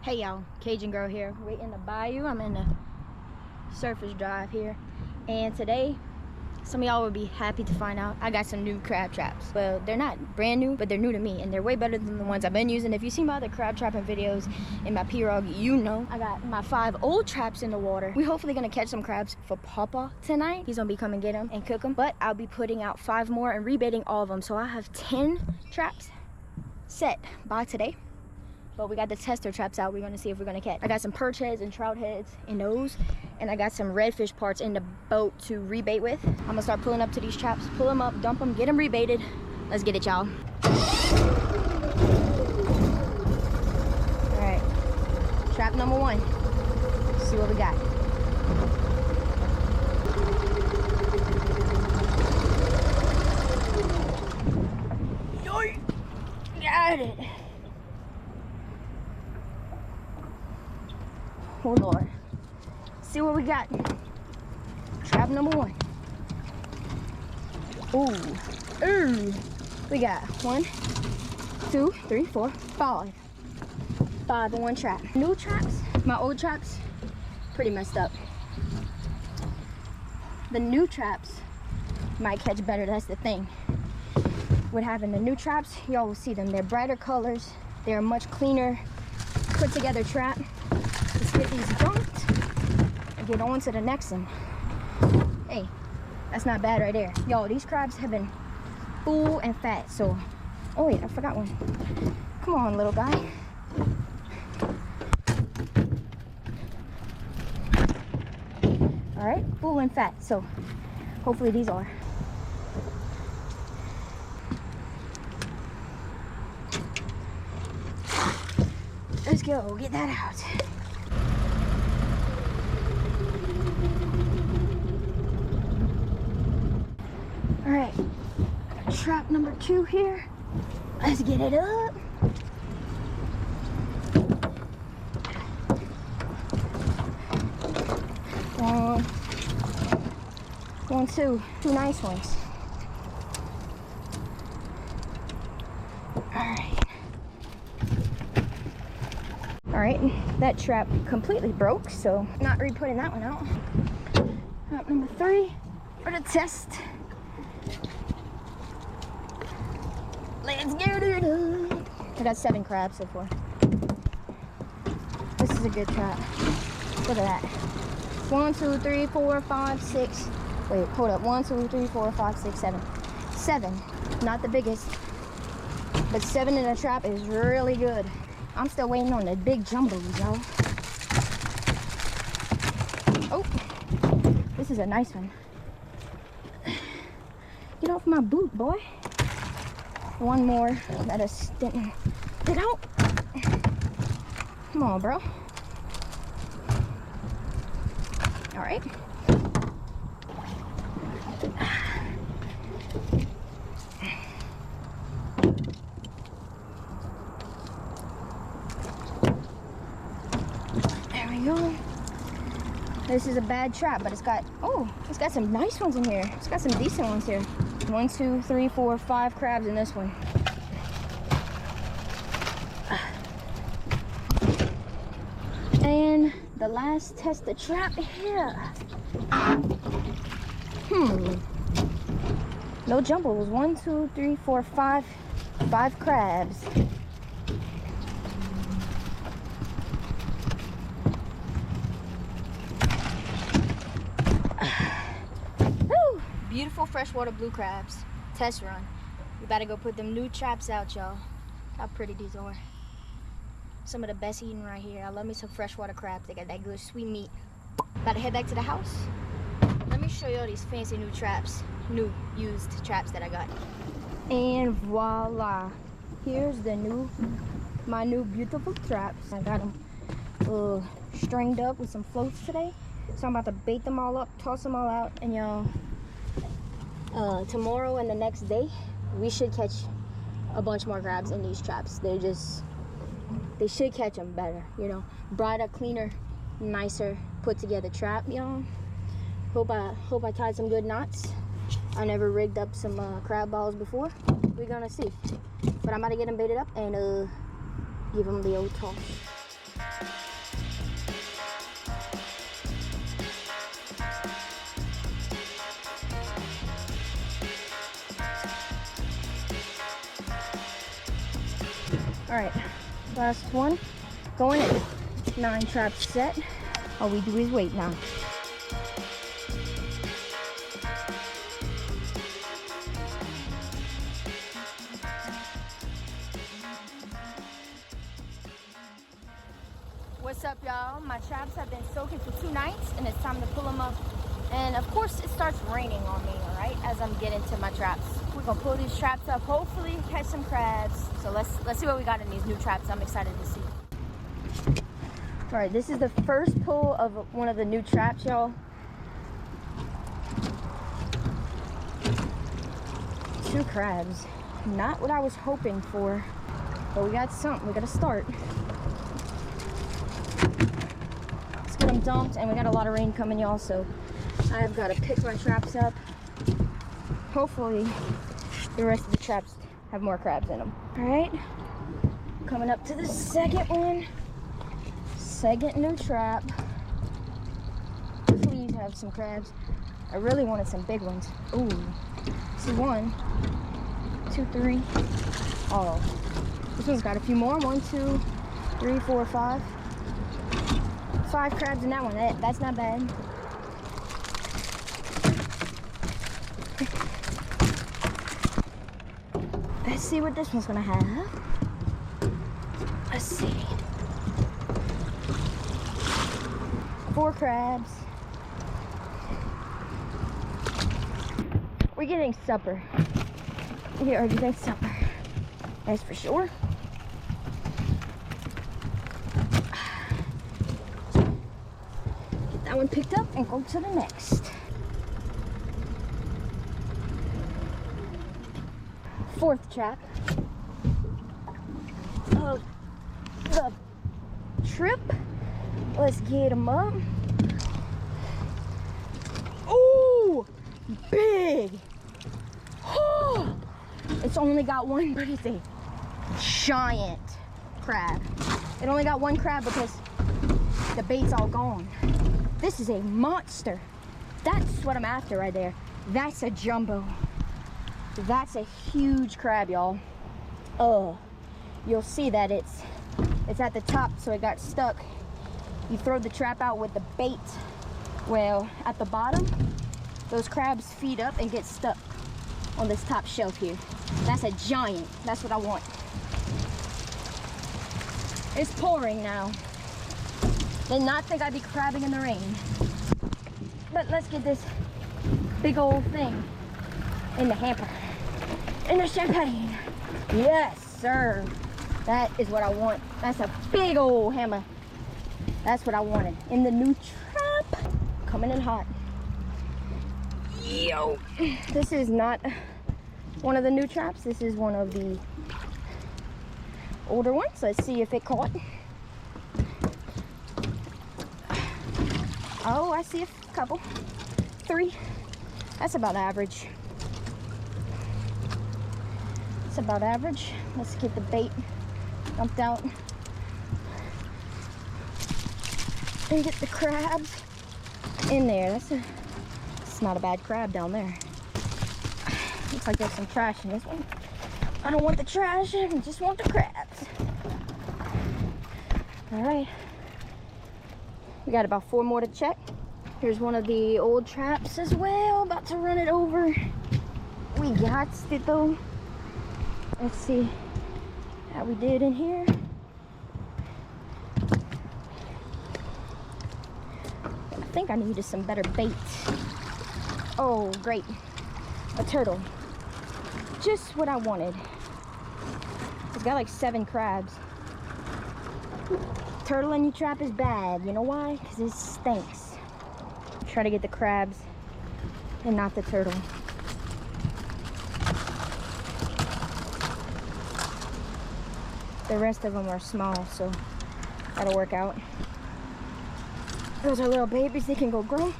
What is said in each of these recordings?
Hey y'all, Cajun girl here. We're in the bayou. I'm in the surface drive here, and today some of y'all will be happy to find out I got some new crab traps. Well, they're not brand new, but they're new to me, and they're way better than the ones I've been using. If you see my other crab trapping videos in my P-Rog, you know I got my 5 old traps in the water. We're hopefully gonna catch some crabs for Papa tonight. He's gonna be coming get them and cook them, but I'll be putting out 5 more and rebaiting all of them, so I have 10 traps set by today. But we got the tester traps out. We're gonna see if we're gonna catch. I got some perch heads and trout heads in those, and I got some redfish parts in the boat to rebait with. I'm gonna start pulling up to these traps, pull them up, dump them, get them rebaited. Let's get it, y'all. All right, trap number 1. Let's see what we got. Yoink! Got it. Oh Lord. See what we got. Trap number 1. Ooh. We got 1, 2, 3, 4, 5. 5 in one trap. New traps, my old traps, pretty messed up. The new traps might catch better, that's the thing. What happened, the new traps, y'all will see them. They're brighter colors. They're a much cleaner, put together trap. Let's get these dumped and get on to the next one. Hey, that's not bad right there. Yo, these crabs have been full and fat, so... Oh wait, I forgot one. Come on, little guy. All right, full and fat, so hopefully these are. Let's go, get that out. All right, trap number 2 here. Let's get it up. One, two nice ones. All right, that trap completely broke, so not re-putting that one out. Trap number 3 for the test. Let's get it up. I got 7 crabs so far. This is a good trap. Look at that. 1, 2, 3, 4, 5, 6. Wait, hold up. 1, 2, 3, 4, 5, 6, 7. 7. Not the biggest, but 7 in a trap is really good. I'm still waiting on the big jumbos, y'all. Oh, this is a nice one. Get off my boot, boy. One more that is didn't get out. Come on, bro. All right. There we go. This is a bad trap, but it's got some nice ones in here. It's got some decent ones here. 1, 2, 3, 4, 5 crabs in this one. And the last test the trap here. No jumbos. 1, 2, 3, 4, 5. 5 crabs. Beautiful freshwater blue crabs. Test run. We better go put them new traps out, y'all. How pretty these are. Some of the best eating right here. I love me some freshwater crabs. They got that good sweet meat. About to head back to the house. Let me show y'all these fancy new traps. New used traps that I got. And voila. Here's my new beautiful traps. I got them stringed up with some floats today. So I'm about to bait them all up, toss them all out, and y'all, tomorrow and the next day, we should catch a bunch more crabs in these traps. They should catch them better, you know. Brighter, cleaner, nicer, put together trap, y'all. Hope I tied some good knots. I never rigged up some crab balls before. We're gonna see. But I'm about to get them baited up and give them the old toss. right, last one. Going in. 9 traps set. All we do is wait now. What's up, y'all? My traps have been soaking for 2 nights and it's time to pull them up. And of course it starts raining on me, all right, as I'm getting to my traps. We're gonna pull these traps up, hopefully catch some crabs. So let's see what we got in these new traps. I'm excited to see. All right, this is the first pull of one of the new traps, y'all. 2 crabs. Not what I was hoping for, but we got something. We gotta start. Let's get them dumped, and we got a lot of rain coming, y'all, so I've got to pick my traps up. Hopefully the rest of the traps have more crabs in them. All right, coming up to the second one. Second new trap. Please have some crabs. I really wanted some big ones. Ooh, see 1, 2, 3. Oh, this one's got a few more. 1, 2, 3, 4, 5. 5 crabs in that one. That's not bad. Let's see what this one's gonna have. Let's see. 4 crabs. We're getting supper. We are getting supper. That's for sure. Get that one picked up and go to the next. 4th trap of the trip. Let's get them up. Oh, big. Oh, it's only got 1, but it's a giant crab. It only got 1 crab because the bait's all gone. This is a monster. That's what I'm after right there. That's a jumbo. That's a huge crab, y'all. Oh, you'll see that it's at the top, so it got stuck. You throw the trap out with the bait. Well, at the bottom, those crabs feed up and get stuck on this top shelf here. That's a giant. That's what I want. It's pouring now. Did not think I'd be crabbing in the rain. But let's get this big old thing in the hamper. In the champagne. Yes, sir. That is what I want. That's a big old hammer. That's what I wanted. In the new trap. Coming in hot. Yo. This is not one of the new traps. This is one of the older ones. Let's see if it caught. Oh, I see a couple. 3. That's about average. It's about average. Let's get the bait dumped out and get the crabs in there. It's not a bad crab down there. Looks like there's some trash in this one. I don't want the trash, I just want the crabs. All right, we got about 4 more to check. Here's one of the old traps as well. About to run it over. We got it though. Let's see how we did in here. I think I needed some better bait. Oh, great. A turtle. Just what I wanted. It's got like 7 crabs. Turtle in your trap is bad. You know why? Because it stinks. Try to get the crabs and not the turtle. The rest of them are small, so that'll work out. Those are little babies, they can go grow.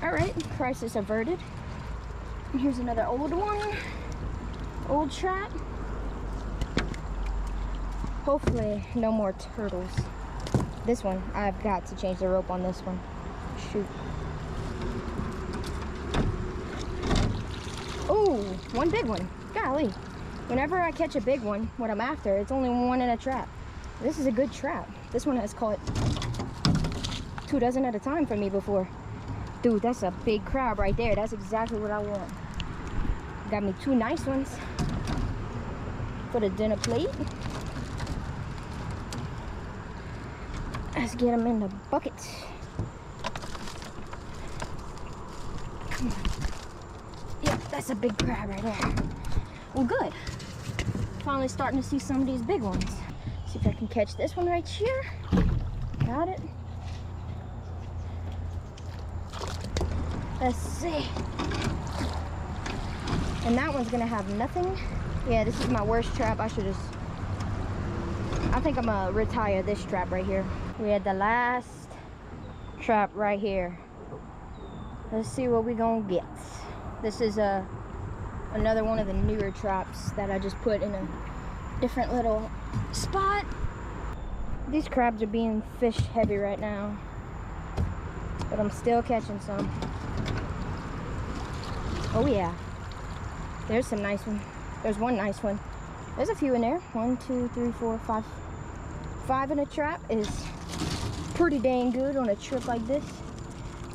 All right, crisis averted. And here's another old one, old trap. Hopefully no more turtles. This one, I've got to change the rope on this one. Shoot. Oh, one big one, golly. Whenever I catch a big one, what I'm after, it's only one in a trap. This is a good trap. This one has caught 2 dozen at a time for me before. Dude, that's a big crab right there. That's exactly what I want. Got me 2 nice ones for the dinner plate. Let's get them in the bucket. Come on. Yep, that's a big crab right there. Well, good. Finally starting to see some of these big ones. See if I can catch this one right here. Got it. Let's see. And that one's gonna have nothing. Yeah, this is my worst trap. I think I'm gonna retire this trap right here. We had the last trap right here. Let's see what we gonna get. This is another one of the newer traps that I just put in a different little spot. These crabs are being fish heavy right now, but I'm still catching some. Oh yeah, there's some nice one. There's one nice one. There's a few in there. 1, 2, 3, 4, 5. 5 in a trap is pretty dang good on a trip like this.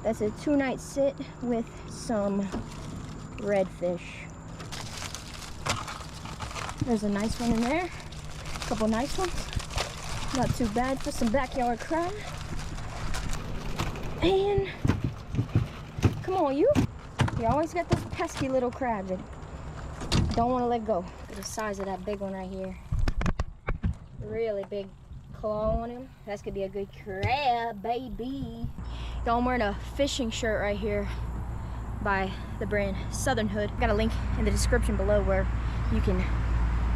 That's a 2-night sit with some redfish. There's a nice one in there. A couple nice ones. Not too bad for some backyard crab. And come on, you always got those pesky little crabs that don't want to let go. The size of that big one right here. Really big claw on him. That's gonna be a good crab, baby. Y'all, I'm wearing a fishing shirt right here by the brand Southern Hood. Got a link in the description below where you can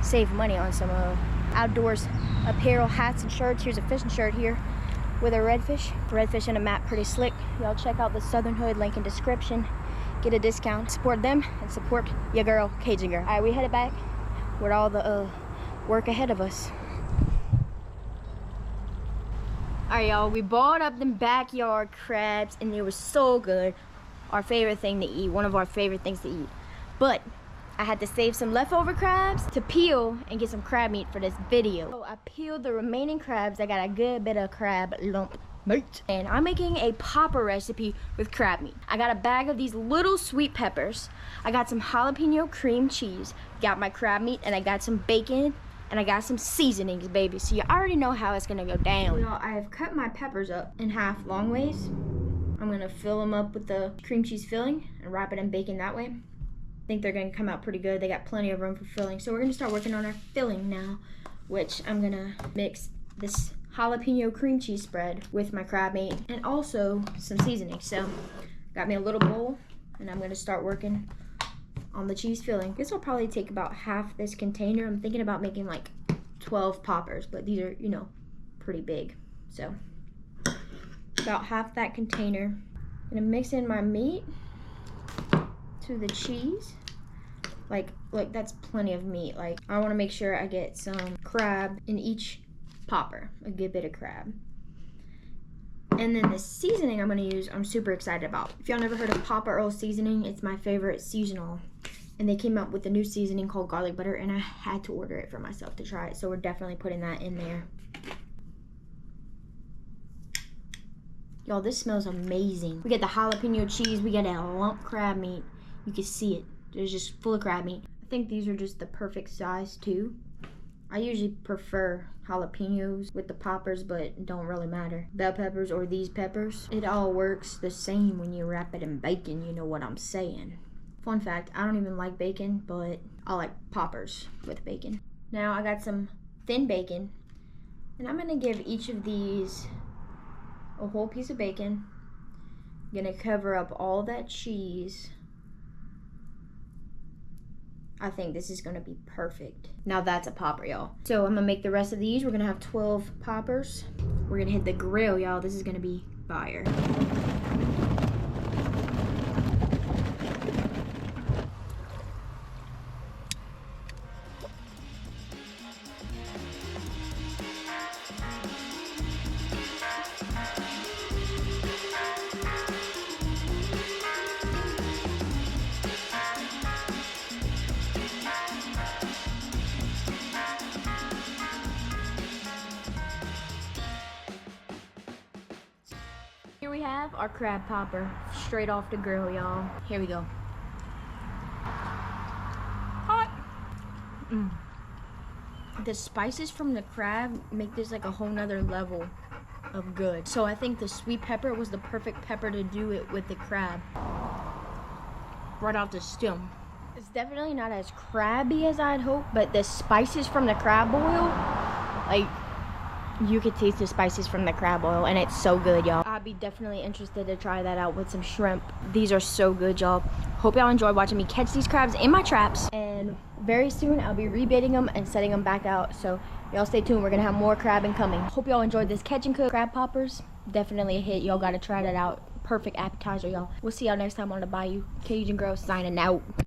save money on some outdoors apparel, hats and shirts. Here's a fishing shirt here with a redfish and a mat, pretty slick. Y'all check out the Southern Hood, link in description. Get a discount, support them and support your girl, Cajun girl. All right, we headed back with all the work ahead of us. All right, y'all, we bought up them backyard crabs and they were so good. Our favorite thing to eat, one of our favorite things to eat. But I had to save some leftover crabs to peel and get some crab meat for this video. So I peeled the remaining crabs. I got a good bit of crab lump meat. And I'm making a popper recipe with crab meat. I got a bag of these little sweet peppers. I got some jalapeno cream cheese. Got my crab meat and I got some bacon. And I got some seasonings, baby. So you already know how it's gonna go down. Well, I have cut my peppers up in half long ways. I'm gonna fill them up with the cream cheese filling and wrap it in bacon that way. I think they're gonna come out pretty good. They got plenty of room for filling. So we're gonna start working on our filling now, which I'm gonna mix this jalapeno cream cheese spread with my crab meat and also some seasoning. So got me a little bowl and I'm gonna start working on the cheese filling. This will probably take about half this container. I'm thinking about making like 12 poppers, but these are, you know, pretty big. So about half that container. I'm gonna mix in my meat to the cheese. Like that's plenty of meat. Like I wanna make sure I get some crab in each popper, a good bit of crab. And then the seasoning I'm gonna use, I'm super excited about. If y'all never heard of Papa Earl seasoning, it's my favorite seasonal. And they came up with a new seasoning called garlic butter and I had to order it for myself to try it. So we're definitely putting that in there. Y'all, this smells amazing. We got the jalapeno cheese, we got a lump crab meat. You can see it, there's just full of crab meat. I think these are just the perfect size too. I usually prefer jalapenos with the poppers, but don't really matter. Bell peppers or these peppers, it all works the same when you wrap it in bacon, you know what I'm saying. Fun fact, I don't even like bacon, but I like poppers with bacon. Now I got some thin bacon, and I'm gonna give each of these a whole piece of bacon. I'm gonna cover up all that cheese. I think this is gonna be perfect. Now that's a popper, y'all. So I'm gonna make the rest of these. We're gonna have 12 poppers. We're gonna hit the grill, y'all. This is gonna be fire. we have? Our crab popper, straight off the grill, y'all. Here we go. Hot. The spices from the crab make this like a whole nother level of good. So I think the sweet pepper was the perfect pepper to do it with the crab. Right out the stem. It's definitely not as crabby as I'd hoped, but the spices from the crab oil, like, you could taste the spices from the crab oil, and it's so good, y'all. I'd be definitely interested to try that out with some shrimp. These are so good, y'all. Hope y'all enjoy watching me catch these crabs in my traps, and very soon I'll be rebaiting them and setting them back out, so y'all stay tuned. We're gonna have more crabbing coming. Hope y'all enjoyed this catch and cook crab poppers. Definitely a hit. Y'all gotta try that out. Perfect appetizer, y'all. We'll see y'all next time on the Bayou. Cajun Girl signing out.